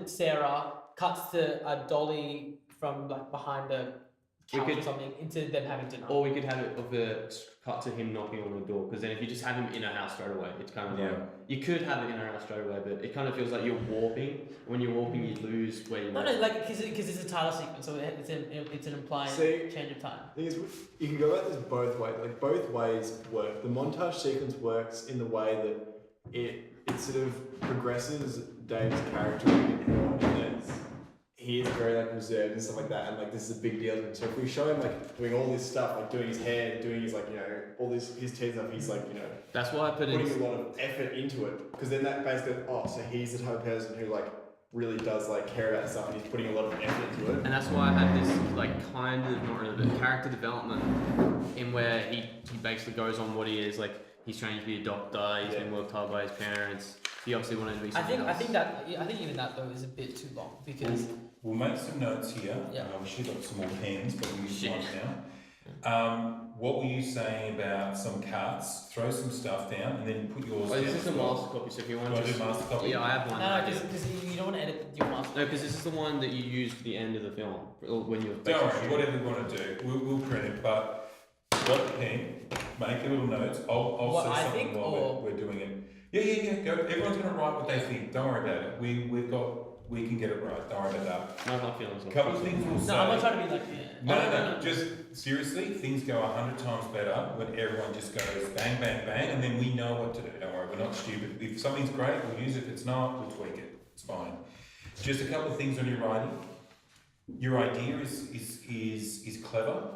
Sarah cuts to a dolly from like behind a couch or something into them having dinner. Or we could have it of a cut to him knocking on the door, because then if you just have him in a house straight away, it's kind of like you could have it in a house straight away, but it kind of feels like you're warping. When you're warping, you lose where you. No, like because it's a title sequence, so it's an implied change of time. The thing is, you can go about this both ways. Like both ways work. The montage sequence works in the way that it sort of progresses Dave's character a bit more, and that he is very like reserved and stuff like that, and like this is a big deal to him. So if we show him like doing all this stuff, like doing his hair, doing his like all this his teeth stuff, he's like that's why I put putting a lot of effort into it, because then that basically so he's the type of person who like really does like care about stuff, and he's putting a lot of effort into it. And that's why I had this like kind of not really, but character development in where he basically goes on what he is like. He's training to be a doctor. He's been worked hard by his parents. He obviously wanted to be something else. I think even that though is a bit too long, because we'll make some notes here. Yeah. We should have got some more pens, but we'll use one now. What were you saying about some cuts? Throw some stuff down and then put yours down. This is a master copy, so if you want to do master copy? Yeah, I have one. No, because you don't want to edit your master. No, because this is the one that you use for the end of the film, or when you're. Don't worry, whatever you want to do, we'll print it. But got the pen, make a little notes. I'll say something while we're doing it. Yeah. Go. Everyone's gonna write what they think. Don't worry about it. We can get it right. Don't worry about that. No, I'm not feeling so. Couple of things we'll say. No, I'm not trying to be like No. Just seriously, things go 100 times better when everyone just goes bang, bang, bang, and then we know what to do. Don't worry, we're not stupid. If something's great, we'll use it. If it's not, we'll tweak it. It's fine. Just a couple of things on your writing. Your idea is clever.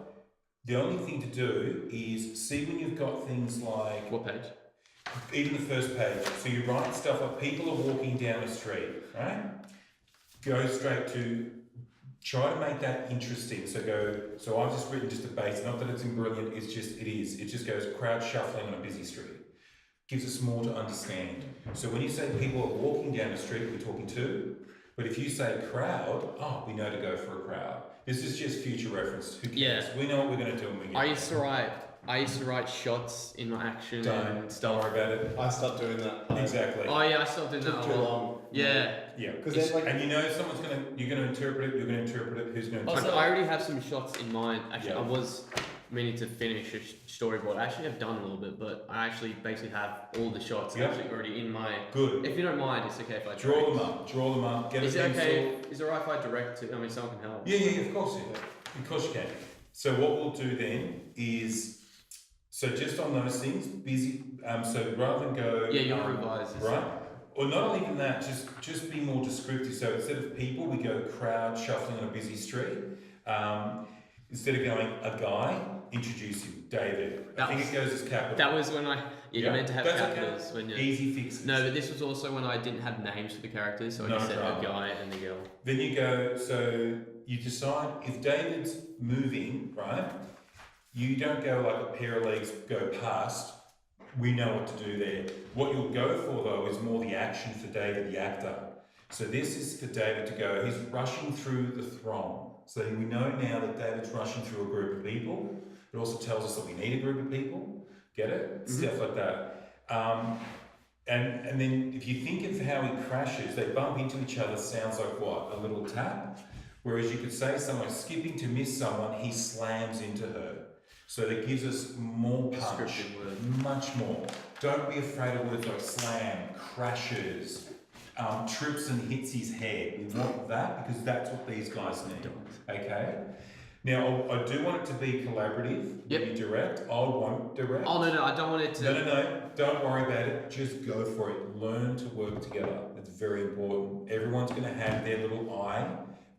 The only thing to do is see when you've got things like... What page? Even the first page. So you write stuff like people are walking down the street, right? Go straight to... Try to make that interesting. So I've just written just a base, not that it's brilliant, it is. It just goes crowd shuffling on a busy street. Gives us more to understand. So when you say people are walking down the street, we're talking two. But if you say crowd, we know to go for a crowd. This is just future reference. Who cares? Yeah. We know what we're going to do when we get I used to write shots in my action and stuff. Don't worry about it. I stopped doing that. Exactly. Oh yeah, I stopped doing that. Took too long. Yeah. Because then like... And you're going to interpret it, who's going to interpret it? I already have some shots in mind. Actually, I was meaning to finish a storyboard. I actually have done a little bit, but I actually basically have all the shots actually already in my... Good. If you don't mind, it's okay if I draw them up. Get is a it pencil. okay? Is it alright if I direct it? I mean, someone can help. Yeah, of course you can. So what we'll do then is... So just on those things, so rather than go... Yeah, you'll revise this. Right? Or not even that, just be more descriptive. So instead of people, we go crowd shuffling on a busy street. Instead of going a guy, introduce him, David. I think it goes as capital. That was when you meant to have capitals. Okay. When you... Easy fixes. No, but this was also when I didn't have names for the characters, so I just said a guy and the girl. Then you go, so you decide if David's moving, right? You don't go like a pair of legs go past. We know what to do there. What you'll go for though is more the action for David, the actor. So this is for David to go, he's rushing through the throng. So we know now that David's rushing through a group of people. It also tells us that we need a group of people. Get it? Mm-hmm. Stuff like that. And then if you think of how he crashes, they bump into each other, sounds like what? A little tap? Whereas you could say someone skipping to miss someone, he slams into her. So that gives us more punch, much more. Don't be afraid of words like slam, crashes, trips and hits his head. We want that because that's what these guys need. Okay? Now, I do want it to be collaborative when you direct. I won't direct. Oh, no, I don't want it to... No, don't worry about it. Just go for it. Learn to work together. It's very important. Everyone's going to have their little eye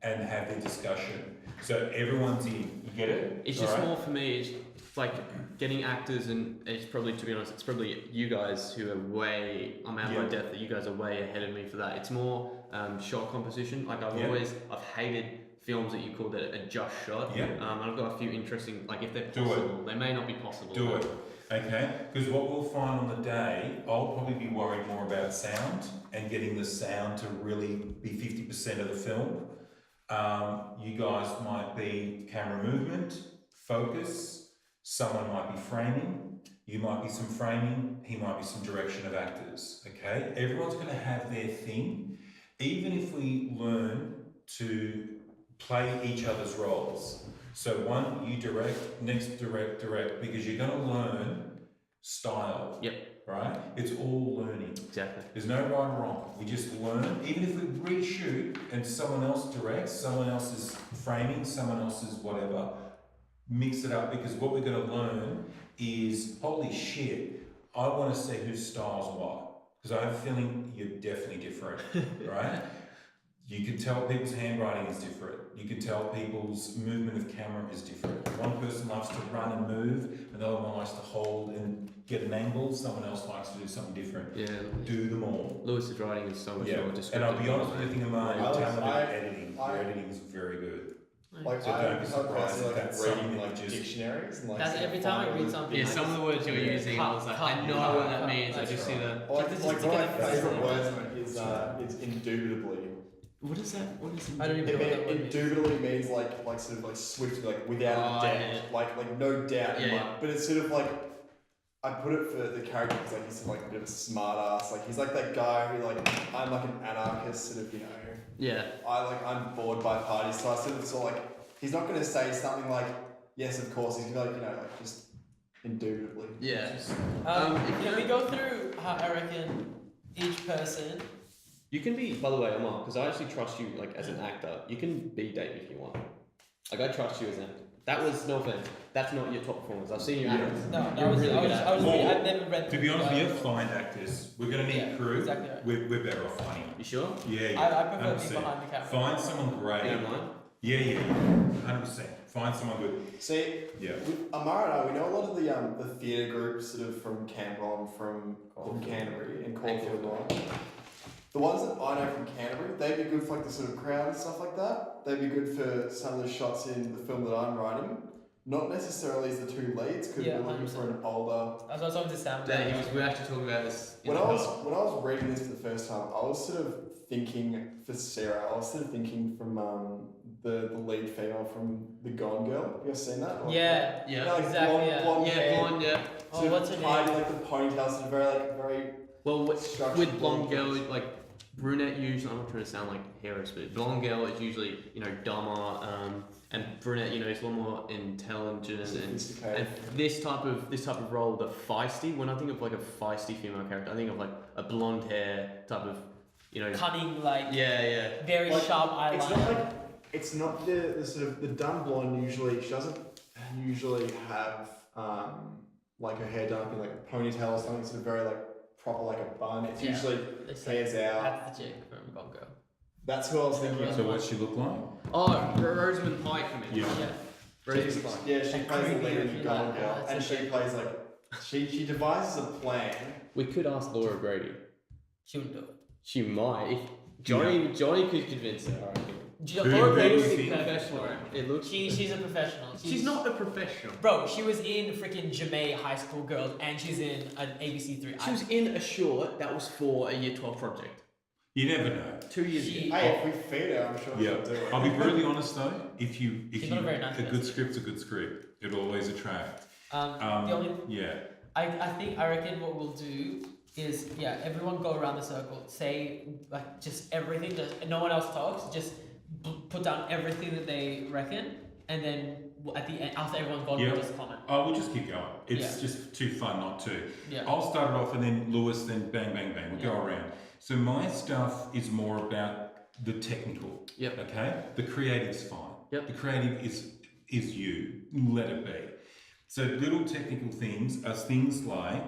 and have their discussion. So everyone's in. You get it? It's just more for me, it's like getting actors, and it's probably, to be honest, it's probably you guys who are way, I'm at my depth that you guys are way ahead of me for that. It's more shot composition. Like I've hated films that you call it a just shot. Yeah. And I've got a few interesting, like if they're possible, they may not be possible. Do it. Okay? Because what we'll find on the day, I'll probably be worried more about sound and getting the sound to really be 50% of the film. You guys might be camera movement, focus, someone might be framing, you might be some framing, he might be some direction of actors, okay? Everyone's going to have their thing. even if we learn to play each other's roles. So one, you direct, next direct, because you're going to learn style. Yep. Right? It's all learning. Exactly. There's no right or wrong. We just learn. Even if we reshoot and someone else directs, someone else is framing, someone else is whatever, mix it up, because what we're going to learn is, holy shit, I want to see whose style's what. Because I have a feeling you're definitely different, right? You can tell people's handwriting is different. You can tell people's movement of camera is different. One person likes to run and move, another one likes to hold and get an angle, someone else likes to do something different. Yeah. Do them all. Lewis's writing is so much more descriptive. And I'll be honest with you, I think Amar, you're talented at editing. I- Your editing is very good. Like So I don't be have surprised if like that's reading something like that just- dictionaries and like. That's every time I read something. Yeah, I some of just- the words you're yeah. using, I was like, I know what that means. I just see the. Like, Just like to one get of the my favourite phrase. words is indubitably. What is that? What is it? I don't even know what that word means. Indubitably means like sort of like swift, like without Oh, a doubt, yeah. like no doubt. Yeah, in yeah. my, but it's sort of like I put it for the character because like he's sort of like a bit of a smart ass. Like he's like that guy who like I'm like an anarchist, sort of, you know. Yeah. I'm bored by parties, so I sort of like he's not going to say something like yes, of course. He's gonna be like, you know, like just indubitably. Yeah. Can we go through how I reckon each person? You can be, by the way, Omar, because I actually trust you, like, as an actor. You can be Dave if you want. Like, I trust you as an actor. That was, no offense, that's not your top performance. I've seen you act. No, You're really good at it. I've never read. To be honest with you, you, find actors. We're going to need Yeah, crew. exactly right. We're better off finding them. You sure? Yeah, I prefer 100%. being behind the camera. Find someone great. You don't mind? Yeah, 100%. Find someone good. See, Yeah. with Amara and I, we know a lot of the theatre groups sort of from Canberra, from Canterbury and Caulfield Line. The ones that I know from Canterbury, they'd be good for like the sort of crowd and stuff like that. They'd be good for some of the shots in the film that I'm writing. Not necessarily as the two leads, because Yeah, we're looking for an older. That's what I was talking to Sam. Yeah, we were actually talking about this. When I was reading this for the first time, I was sort of thinking for Sarah. I was sort of thinking from the lead female from The Gone Girl. Have you guys seen that? Yeah. You know, Yeah. like Exactly, yeah. blonde Yeah, hair, blonde, yeah. Oh, sort of what's her tied name? like the ponytail, sort of very. Well, Structured with blonde blonde girl, like, brunette usually, I'm not trying to sound like Harris, but blonde girl is usually, you know, dumber, and brunette, you know, is a lot more intelligent and Sophisticated. this type of role, the feisty. When I think of like a feisty female character, I think of like a blonde hair type of, you know. Cunning, like Yeah. very Like, sharp eyeliner. It's not like it's not the sort of the dumb blonde. Usually, she doesn't usually have like her hair done up in like a ponytail or something. Sort of very like proper, like a bun. It's Yeah. usually They say hairs out. that's the chick from Gone Girl. That's who I was thinking. So what's she look like? Oh, Rosamund Pike, you mean? Yeah. Yeah. Rosamund Pike. Yeah, she And plays the creepy lead in looking, Gone like, Girl, that's and a she bit- plays like she devises a plan. We could ask Laura Grady. She wouldn't do it. She might. If Johnny could convince her, I reckon. Laura who Grady do would you be think? professional. It looks. She's a professional. She's not a professional. Bro, she was in freaking Jamaica High School Girls, and she's in an ABC3. She was in a short that was for a Year 12 project. You never know. 2 years She- ago. Hey, if we feed her, I'm sure Yeah. she'll do it. I'll be brutally honest though. If She's not a very nice a good person. script's a good script. It'll always attract. The only Yeah. I reckon what we'll do is everyone go around the circle, say like just everything, just no one else talks, just put down everything that they reckon, and then at the end after everyone's gone, Yeah. we'll just comment. Oh, we'll just keep going. It's Yeah. just too fun not to. Yeah. I'll start it off and then Lewis, then bang, bang, bang. We'll go around. So my stuff is more about the technical. Yep. Okay? The creative's fine. Yep. The creative is you. Let it be. So little technical things are things like,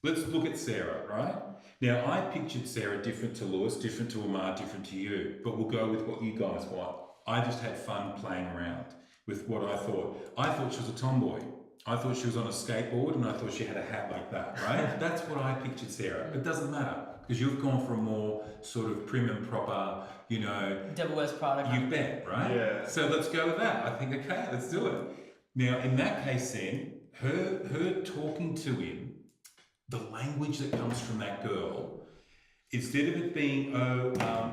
let's look at Sarah, right? Now I pictured Sarah different to Lewis, different to Amar, different to you, but we'll go with what you guys want. I just had fun playing around with what I thought. I thought she was a tomboy. I thought she was on a skateboard and I thought she had a hat like that, right? That's what I pictured Sarah. It doesn't matter because you've gone for a more sort of prim and proper, you know, Devil Wears Prada. you bet, right? Yeah. So let's go with that. I think, okay, let's do it. Now, in that case then, her talking to him, the language that comes from that girl, instead of it being,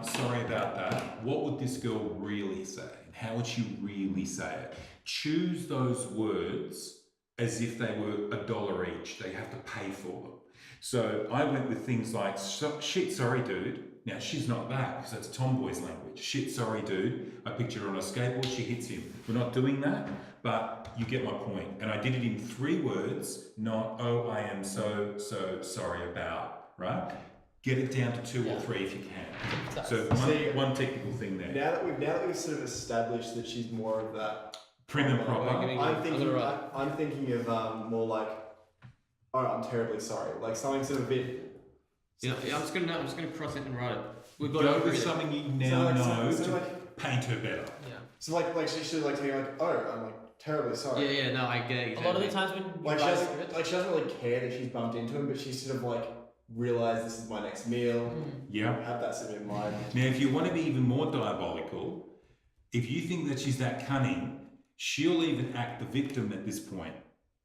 sorry about that, what would this girl really say? How would she really say it? Choose those words as if they were $1 each. They have to pay for them. So I went with things like, shit, sorry, dude. Now, she's not that, because that's tomboy's language. Shit, sorry, dude. I picture her on a skateboard, she hits him. We're not doing that, but you get my point. And I did it in 3 words, not, oh, I am so sorry about, right? Get it down to 2 or 3 if you can. So one technical thing there. Now that we've sort of established that she's more of that Prim and proper. I'm thinking of more like, oh, I'm terribly sorry, like something sort of a bit. Yeah, I'm just gonna cross it and write it. We've got Go to with something you now know to like, paint her better. Yeah. So like she should like tell you like, oh, I'm like terribly sorry. Yeah, no, I get it. A lot of the times when you Like she write doesn't script, like she doesn't really care that she's bumped into him, but she sort of like realised this is my next meal. Yeah. Have that sort of in mind. Now, if you want to be even more diabolical, if you think that she's that cunning, she'll even act the victim at this point.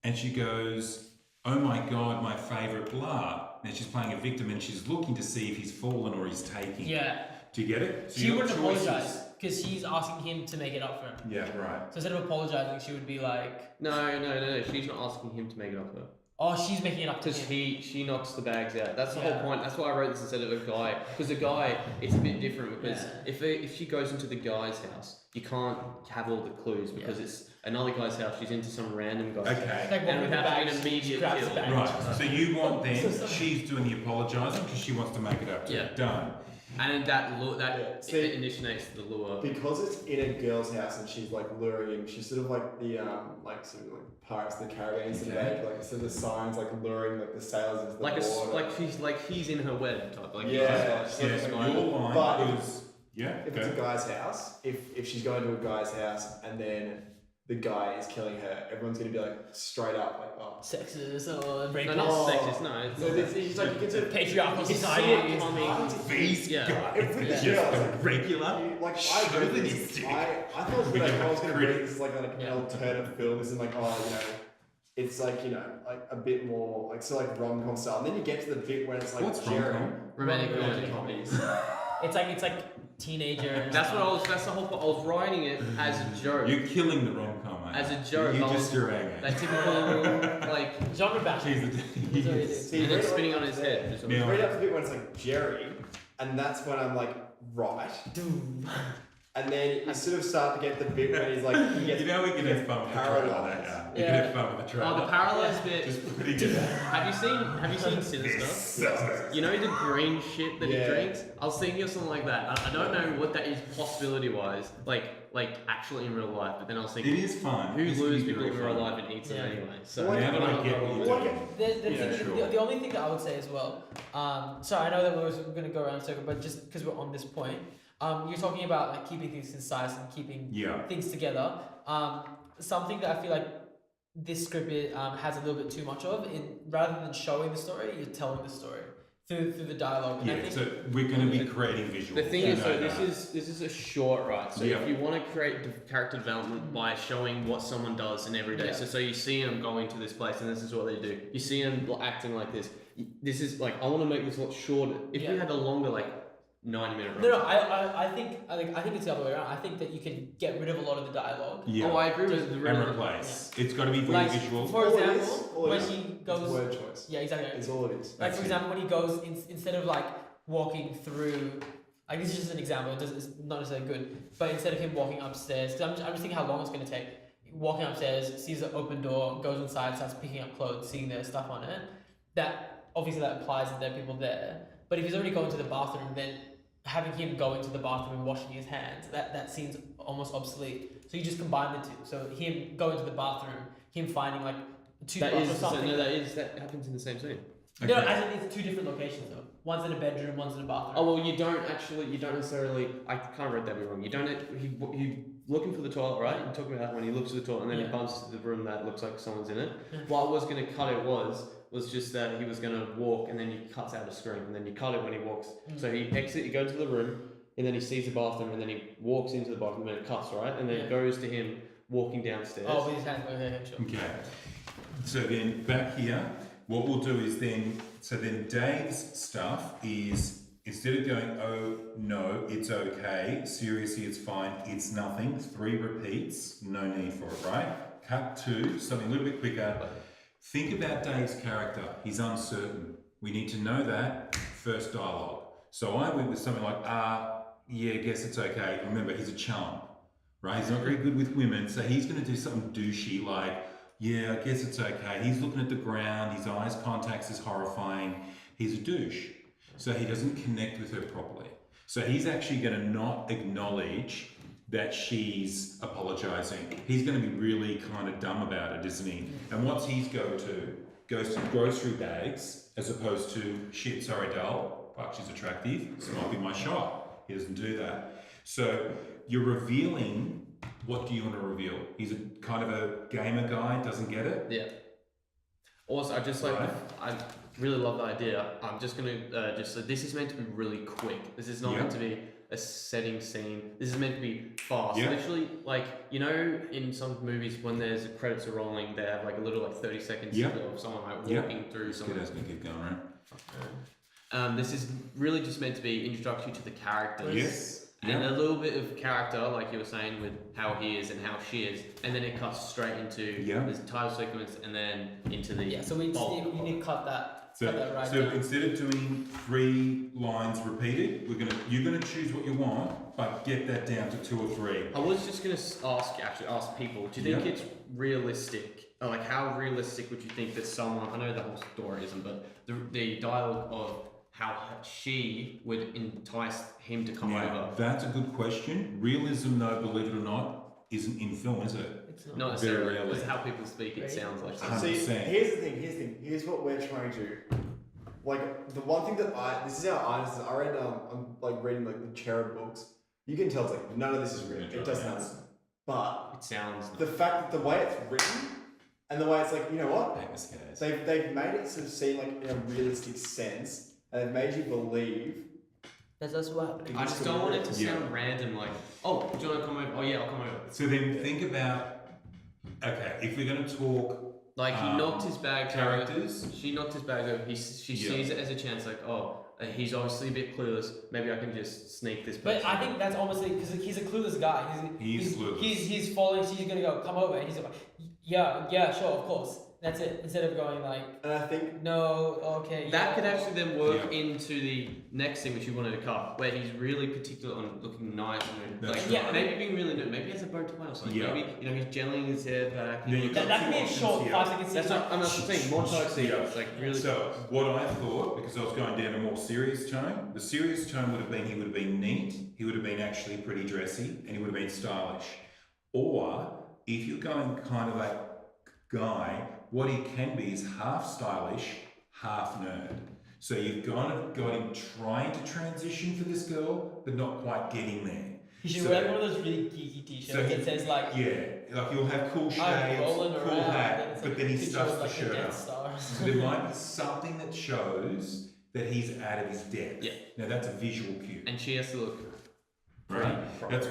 And she goes, oh my God, my favourite blah. Now she's playing a victim and she's looking to see if he's fallen or he's taking. yeah, Do you get it? So she your wouldn't choices- apologize because she's asking him to make it up for him. Yeah, right. So instead of apologizing, she would be like, No. She's not asking him to make it up for her. "Oh, she's making it up to Because him." she knocks the bags out. That's the Yeah. whole point. That's why I wrote this instead of a guy. Because a guy, it's a bit different. Because Yeah. if she goes into the guy's house, you can't have all the clues because it's another guy's house. She's into some random guy's house. Okay. Like And walking it would the have to be bags, an she immediate grabs kill. the bag. Right. So you want then, she's doing the apologising because she wants to make it up to Yeah. Done. And then that Yeah. See- it initiates the lure. Because it's in a girl's house and she's like luring him, she's sort of like the like sort of like Pirates of the Caribbean sort of Okay. like sort of the signs like luring like the sailors into the Like water. he's in her web type. Like Yeah. she's Yeah, like a so spy. your line But was... Yeah, If it's a guy's house, if she's going to a guy's house and then the guy is killing her, everyone's gonna be like straight up like, oh. Sexist or break No, not Oh. sexist. No, it's So it's like you can sort of patriarchal you can see society. it coming. These Yeah. guys, If with it's the just girls, a regular like I read this, chauvinistic. I thought We that can I was have gonna read critics. this as like an Yeah. alternative film. This is like, oh, you know, it's like, you know, like a bit more like so like rom-com style. And then you get to the bit where it's like What's Jerry. rom-com? Romantic Romantic comedy. comedies. It's like teenager. That's what I was. That's the whole point. I was writing it as a joke. You're killing the rom-com, mate. As a joke, You I just was- your ego. That typical like, genre bashing. He's That's what a... it is. See, and then read it spinning like on his that. head. Just Now- Read up the bit when it's like Jerry, and that's when I'm like, right. And then you sort of start to get the bit when he's like, he gets You know we can have fun with the trailer, paralyzed. don't you? You Yeah. can have fun with the trailer. Oh, the parallels bit. Just putting it out. Have you seen Sinister? So- You know the green shit that Yeah. he drinks? I was thinking of something like that. I don't know what that is possibility wise, like actually in real life. But then I was It thinking, is fun. who This lures can be people very in real fun. life and eats them Yeah. anyway? So Well, Now that I get what you're Well, doing. The Yeah, sure. the only thing that I would say as well, so I know that we're going to go around in a circle, but just because we're on this point, you're talking about like keeping things concise and keeping Yeah. things together. Something that I feel like this script has a little bit too much of, rather than showing the story, you're telling the story through the dialogue. And I Yeah, think, so we're going to be creating visuals. the thing you is, know so that. this is a short, right? So Yeah. if you want to create character development by showing what someone does in every day, Yeah. so you see them going to this place and this is what they do. You see them acting like this. This is like, I want to make this a lot shorter. If we Yeah. had a longer, like 90-minute run. no, I think it's the other way around. I think that you can get rid of a lot of the dialogue. Yeah. Oh, I agree with the and really replace. It's got to be very Like, visual. for All it example, is, all it when is, he it's goes, word choice. yeah, exactly. It's all it is. Like That's for it. example, when he goes instead of like walking through, like this is just an example. It's not necessarily good, but instead of him walking upstairs, because I'm just thinking how long it's going to take. Walking upstairs, sees the open door, goes inside, starts picking up clothes, seeing their stuff on it. That obviously that implies that there are people there. But if he's already going to the bathroom, then having him go into the bathroom and washing his hands, that seems almost obsolete. So you just combine the two. So him going to the bathroom, him finding like a That toothbrush is or something. that happens in the same scene. Okay. No, as in it's two different locations though. One's in a bedroom, one's in a bathroom. Oh well, you don't necessarily. I kind of read that wrong. You don't. He looking for the toilet, right? You're talking about that when he looks at the toilet and then Yeah. he bumps into the room that looks like someone's in it. Yeah. What was going to cut it was just that he was going to walk and then he cuts out a screen and then you cut it when he walks. So he he goes to the room and then he sees the bathroom and then he walks into the bathroom and it cuts, right? And then Yeah. it goes to him walking downstairs. Oh, with his hands. Okay, sure. Okay. So then back here, what we'll do is then Dave's stuff is, instead of going, oh no, it's okay, seriously, it's fine, it's nothing, 3 repeats, no need for it, right? Cut to something a little bit quicker. Think about Dave's character. He's uncertain. We need to know that first dialogue. So I went with something like, yeah, I guess it's okay. Remember, he's a chum, right? He's not very good with women, so he's going to do something douchey like, yeah, I guess it's okay. He's looking at the ground, his eyes contacts is horrifying. He's a douche. So he doesn't connect with her properly. So he's actually going to not acknowledge that she's apologising. He's going to be really kind of dumb about it, isn't he? And what's his go-to? Goes to grocery bags as opposed to, shit, sorry, doll, fuck, she's attractive, this might be my shot. He doesn't do that. So you're revealing, what do you want to reveal? He's a kind of a gamer guy, doesn't get it? Yeah. Also, I just like, I really love the idea. I'm just going to, this is meant to be really quick. This is not meant to be a setting scene. This is meant to be fast. Yeah. Literally, like, you know, in some movies when there's the credits are rolling, they have like a little 30 seconds of someone like walking through something. Good, keep going, right? This is really just meant to be introduction to the characters. Yes. And a little bit of character, like you were saying, with how he is and how she is, and then it cuts straight into this title sequence, and then into the So we just need to cut that. So, right so now. instead of doing 3 lines repeated, you're gonna choose what you want, but get that down to 2 or 3. I was just gonna ask people, do you think it's realistic? Or like, how realistic would you think that someone? I know the whole story isn't, but the dialogue of how she would entice him to come over. That's a good question. Realism, though, believe it or not, isn't in film, is it? It's Not necessarily. It's how people speak. It sounds like. See, 100%. here's the thing. Here's what we're trying to do. Like the one thing that this is how I understand. I read I'm like reading like the Cherub books. You can tell it's like none of this is real. It doesn't happen. But It sounds. the fact that the way it's written and the way it's like, you know what? They've made it sort of seem like in a realistic sense, and they've made you believe. That's what's happening. I just don't want it to sound random. Like, oh, do you want to come over? Oh yeah, I'll come over. So then think about, okay, if we're going to talk Like he knocked his bag characters. over. She knocked his bag over. She sees it as a chance. Like, oh, he's obviously a bit clueless. Maybe I can just sneak this person. But I think that's almost like, because he's a clueless guy. He's clueless. He's falling. She's gonna go, come over, and he's like, yeah, sure, of course. That's it. Instead of going like, And I think no, okay. that could actually then work into the next thing which you wanted to cut, where he's really particular on looking nice and That's like, right. maybe being really new. Maybe he has a bow tie or something. Yeah. Maybe he's gelling his hair back. Yeah, you that can be a short 5 seconds. That's not. I'm not saying montage sequence. Like really. So what I thought, because I was going down a more serious tone, the serious tone would have been he would have been neat, he would have been actually pretty dressy, and he would have been stylish. Or if you're going kind of like guy, what he can be is half stylish, half nerd. So you've kind of got him trying to transition for this girl, but not quite getting there. He should So- wear one of those really geeky t-shirts So he- that says like, Like you'll have cool I'm shades, rolling cool around, and hat, it's but like then he a picture stuffs of, the like, a shirt Death up. Star. So there might be something that shows that he's out of his depth. Yeah. Now that's a visual cue. And she has to look. Right. proper. That's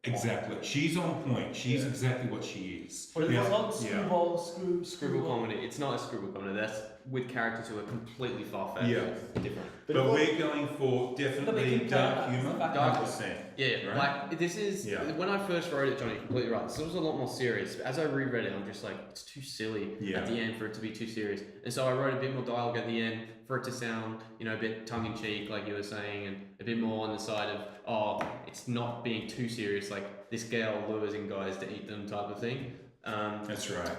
exactly. She's on point. She's exactly what she is. What is Now- it called? Screwball, Scribble comedy. It's not a scribble comedy. That's with characters who are completely far-fetched. Yeah. Different. But what- we're going for definitely keep dark going back. humour. Dark. 100%. Yeah, Right? like this is when I first wrote it, Johnny, you're completely right. This was a lot more serious. As I reread it, I'm just like, it's too silly Yeah. at the end for it to be too serious. And so I wrote a bit more dialogue at the end for it to sound, a bit tongue in cheek, like you were saying, and a bit more on the side of, oh, it's not being too serious, like this girl lures in guys to eat them type of thing. That's right.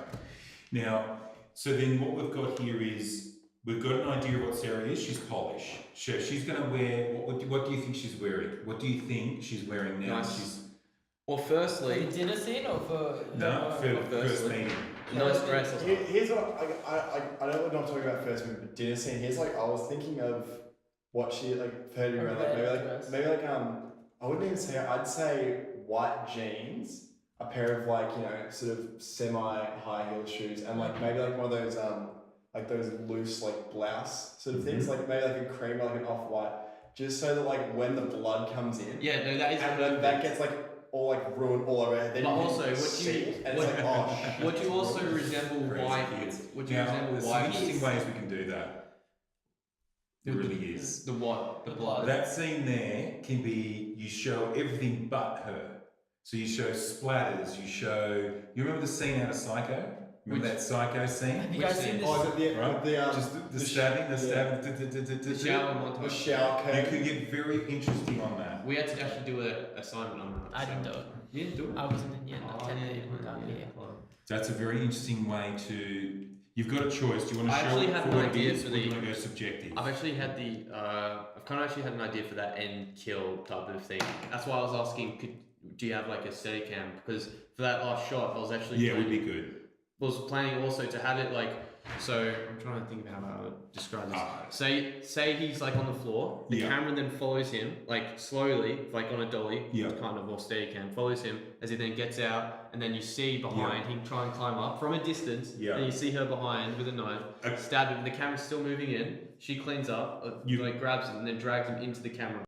Now, so then what we've got here is we've got an idea of what Sarah is. She's Polish. So she's going to wear. What do you think she's wearing? What do you think she's wearing now? Nice. She's Well, For the firstly, dinner scene or for first firstly. meeting. nice dress. Here's what I know we're not talking about first movie, but dinner scene. Here's like I was thinking of what she like for her to be wearing, Dress. maybe like I wouldn't even say I'd say white jeans, a pair of like sort of semi high heel shoes, and like maybe like one of those like those loose like blouse sort of things, like maybe like a cream or like an off white, just so that like when the blood comes in, Yeah, no, that is. and then that gets like all like ruined all over her. Then But you can also, what see you- it, and it's like oh shit. Would you also resemble Crazy white? kids. Would you Now, resemble there's some white? interesting ways we can do that. There really is. The what? The blood. That scene there can be you show everything but her. So you show splatters. You remember the scene out of Psycho Remember that psycho scene? Have you guys Which seen scene? this? Oh, is it the, Right? with The stabbing, The shower montage. the shower You curtain? could get very interesting on that. We had to actually do an assignment on that. I didn't do it. You didn't do it? I wasn't in yet. Oh, I yeah, yeah. That's a very interesting way to. You've got a choice. Do you want to I show actually it had for an what it idea is, for or do you the- want to go subjective? I've actually had I've kind of actually had an idea for that end kill type of thing. That's why I was asking, do you have like a Steadicam? Because for that last shot, I was actually Yeah, it would be good. was planning also to have it like, so I'm trying to think of how I would describe this. Say he's like on the floor, the Yeah. camera then follows him like slowly, like on a dolly, Yeah. kind of, or Steadicam, follows him as he then gets out, and then you see behind him try and climb up from a distance, Yeah. and you see her behind with a knife, Okay. stab him, the camera's still moving in, she cleans up, You- like grabs him and then drags him into the camera.